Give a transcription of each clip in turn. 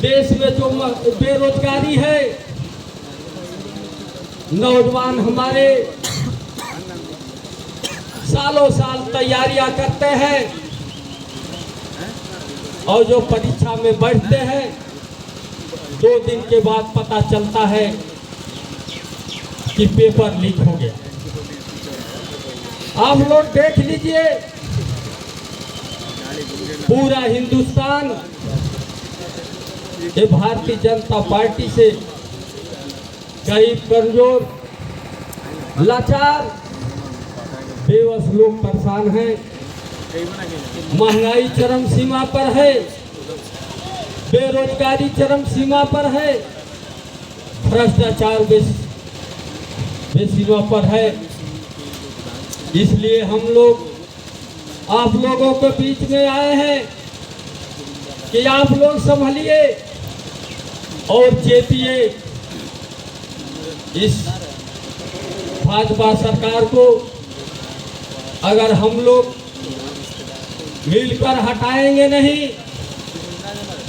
देश में जो बेरोजगारी है, नौजवान हमारे सालों साल तैयारियां करते हैं और जो परीक्षा में बैठते हैं 2 दिन के बाद पता चलता है कि पेपर लीक हो गया। आप लोग देख लीजिए, पूरा हिंदुस्तान ये भारतीय जनता पार्टी से गरीब, कमजोर, लाचार, बेबस लोग परेशान हैं। महंगाई चरम सीमा पर है, बेरोजगारी चरम सीमा पर है, भ्रष्टाचार बेसीमा पर है। इसलिए हम लोग आप लोगों के बीच में आए हैं कि आप लोग संभलिए और चेतिए। इस भाजपा सरकार को अगर हम लोग मिलकर हटाएंगे नहीं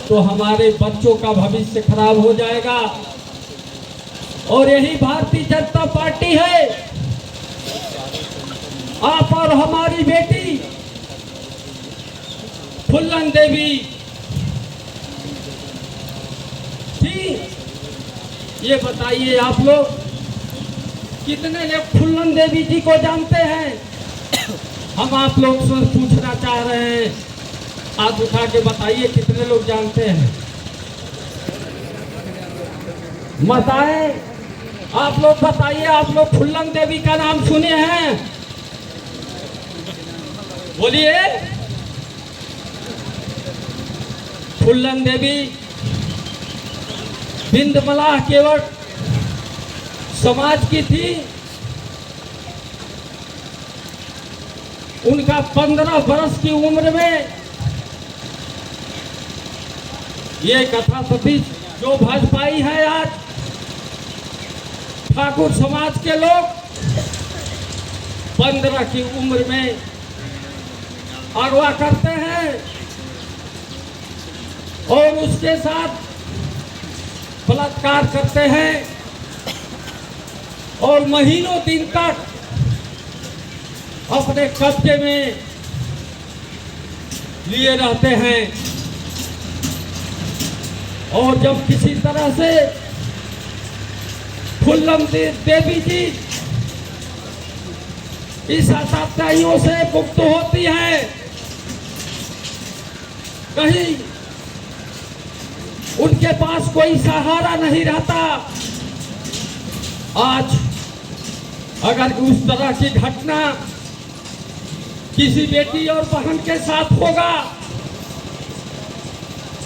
तो हमारे बच्चों का भविष्य खराब हो जाएगा। और यही भारतीय जनता पार्टी है। आप और हमारी बेटी फुल्लन देवी थी। ये बताइए आप लोग कितने लोग फुल्लन देवी जी को जानते हैं? हम आप लोग से पूछना चाह रहे हैं, हाथ उठा के बताइए कितने लोग जानते हैं? बताएं, आप लोग बताइए, आप लोग फुल्लन देवी का नाम सुने हैं? बोलिए। फुल्लन देवी बिंदमलाह केवट समाज की थी। उनका 15 वर्ष की उम्र में ये कथा सतीश जो भाजपाई है, आज ठाकुर समाज के लोग 15 की उम्र में अगवा करते हैं और उसके साथ बलात्कार करते हैं और महीनों दिन तक अपने कब्जे में लिए रहते हैं। और जब किसी तरह से फुल्लन देवी जी इस आतताइयों से मुक्त होती है, कहीं उनके पास कोई सहारा नहीं रहता। आज अगर उस तरह की घटना किसी बेटी और बहन के साथ होगा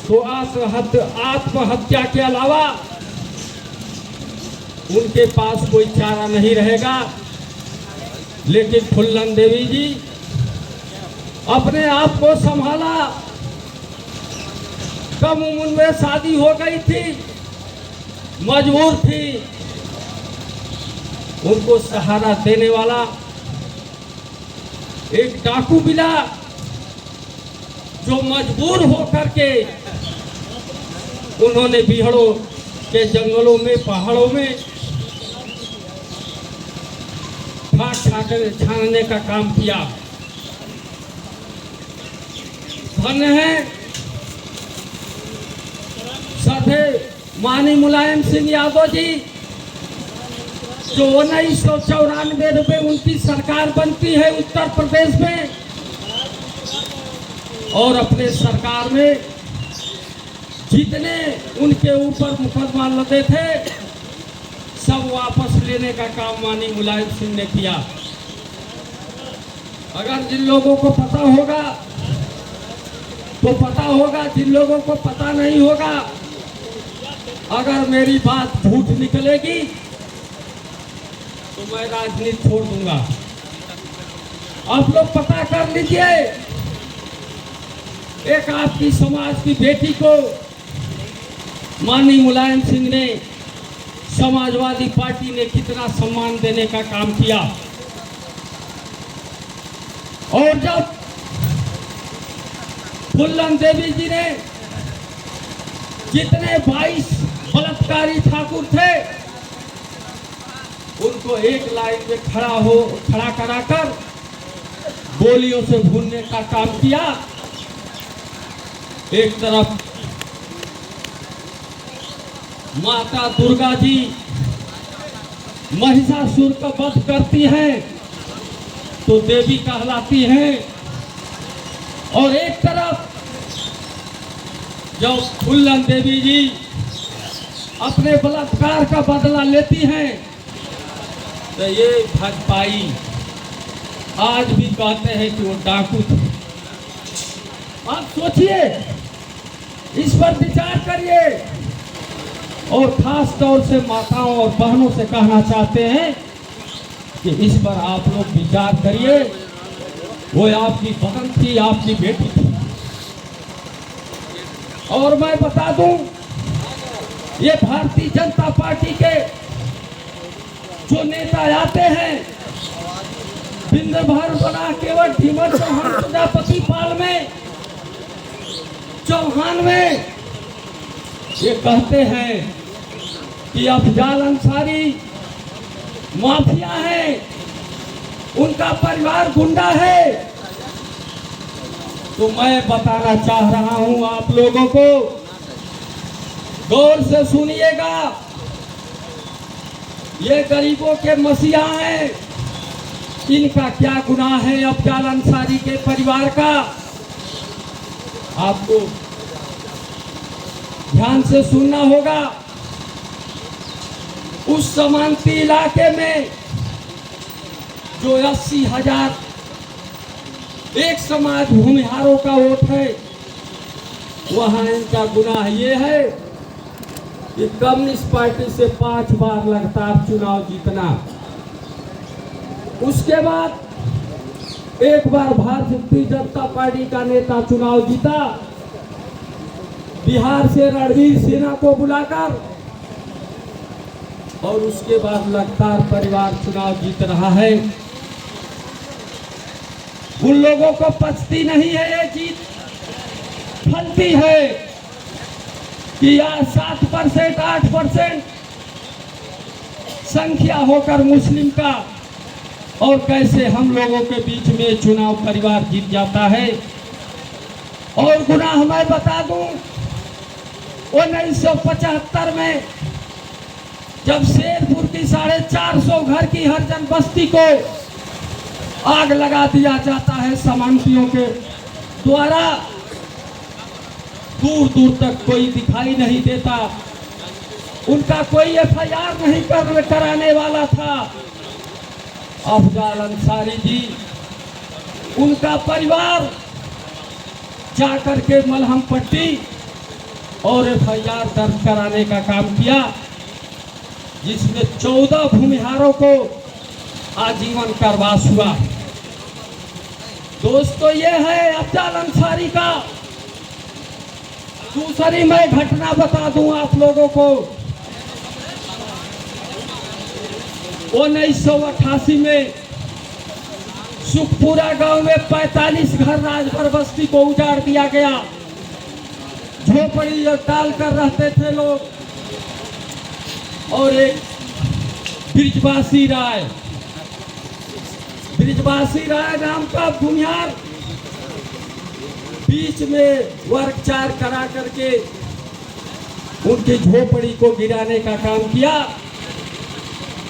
तो आत्महत्या के अलावा उनके पास कोई चारा नहीं रहेगा। लेकिन फुल्लन देवी जी अपने आप को संभाला। कम उम्र में शादी हो गई थी, मजबूर थी। उनको सहारा देने वाला एक डाकू मिला जो मजबूर होकर के उन्होंने बिहड़ों के जंगलों में, पहाड़ों में छानने का काम किया। धन्य है सरदे माननीय मुलायम सिंह यादव जी, जो 1994 में उनकी सरकार बनती है उत्तर प्रदेश में, और अपने सरकार में जितने उनके ऊपर मुकदमा लगे थे सब वापस लेने का काम माननीय मुलायम सिंह ने किया। अगर जिन लोगों को पता होगा तो पता होगा, जिन लोगों को पता नहीं होगा, अगर मेरी बात झूठ निकलेगी तो मैं राजनीति छोड़ दूंगा। आप लोग पता कर लीजिए, एक आपकी समाज की बेटी को माननीय मुलायम सिंह ने, समाजवादी पार्टी ने कितना सम्मान देने का काम किया। और जब फुल्लन देवी जी ने जितने 22 बलात्कारी ठाकुर थे उनको एक लाइन में खड़ा कराकर गोलियों से भूनने का काम किया। एक तरफ माता दुर्गा जी महिषासुर का वध करती हैं तो देवी कहलाती हैं, और एक तरफ जब फूलन देवी जी अपने बलात्कार का बदला लेती हैं तो ये भजपाई आज भी कहते हैं कि वो डाकू थे। आप सोचिए, इस पर विचार करिए, और खास तौर से माताओं और बहनों से कहना चाहते हैं कि इस पर आप लोग विचार करिए। वो आपकी बहन थी, आपकी बेटी थी। और मैं बता दूं, ये भारतीय जनता पार्टी के जो नेता आते हैं बिंद भर बना केवल ढीमर चौहान प्रजापति पाल में चौहान में ये कहते हैं कि अफजाल अंसारी माफिया है, उनका परिवार गुंडा है। तो मैं बताना चाह रहा हूं आप लोगों को, गौर से सुनिएगा। ये गरीबों के मसीहा हैं, इनका क्या गुनाह है अफजाल अंसारी के परिवार का? आपको ध्यान से सुनना होगा। उस समांती इलाके में जो 80,000 एक समाज भूमिहारों का वोट है, वहां इनका गुनाह ये है कि कम्युनिस्ट पार्टी से 5 बार लगातार चुनाव जीतना, उसके बाद एक बार भारतीय जनता पार्टी का नेता चुनाव जीता, बिहार से रणवीर सिन्हा को बुलाकर, और उसके बाद लगातार परिवार चुनाव जीत रहा है। उन लोगों को पचती नहीं है ये जीत, फलती है कि यार 7% 8% संख्या होकर मुस्लिम का, और कैसे हम लोगों के बीच में चुनाव परिवार जीत जाता है। और गुनाह मैं बता दूं, 1975 में जब शेरपुर की 450 घर की हरिजन बस्ती को आग लगा दिया जाता है समांतियों के द्वारा, दूर दूर तक कोई दिखाई नहीं देता, उनका कोई FIR नहीं कराने वाला था। अफजाल अंसारी जी, उनका परिवार जाकर के मलहम पट्टी और FIR दर्ज कराने का काम किया, जिसमें 14 भूमिहारों को आजीवन कारावास हुआ। दोस्तों, ये है अफजाल अंसारी का। दूसरी मैं घटना बता दूं आप लोगों को, 1988 में सुखपुरा गांव में 45 घर राजभर बस्ती को उजाड़ दिया गया। झोपड़ी डाल कर रहते थे लोग, और एक ब्रिजवासी राय नाम का भूमिहार बीच में वर्गचार करा करके उनकी झोपड़ी को गिराने का काम किया।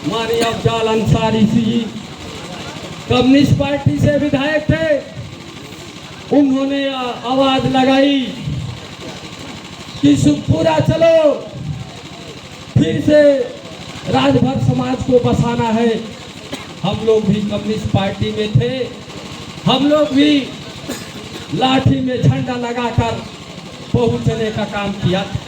माननीय अफजाल अंसारी जी कम्युनिस्ट पार्टी से विधायक थे, उन्होंने आवाज लगाई कि सुखपुरा चलो, फिर से राजभर समाज को बसाना है। हम लोग भी कम्युनिस्ट पार्टी में थे, हम लोग भी लाठी में झंडा लगाकर पहुंचने का काम किया था।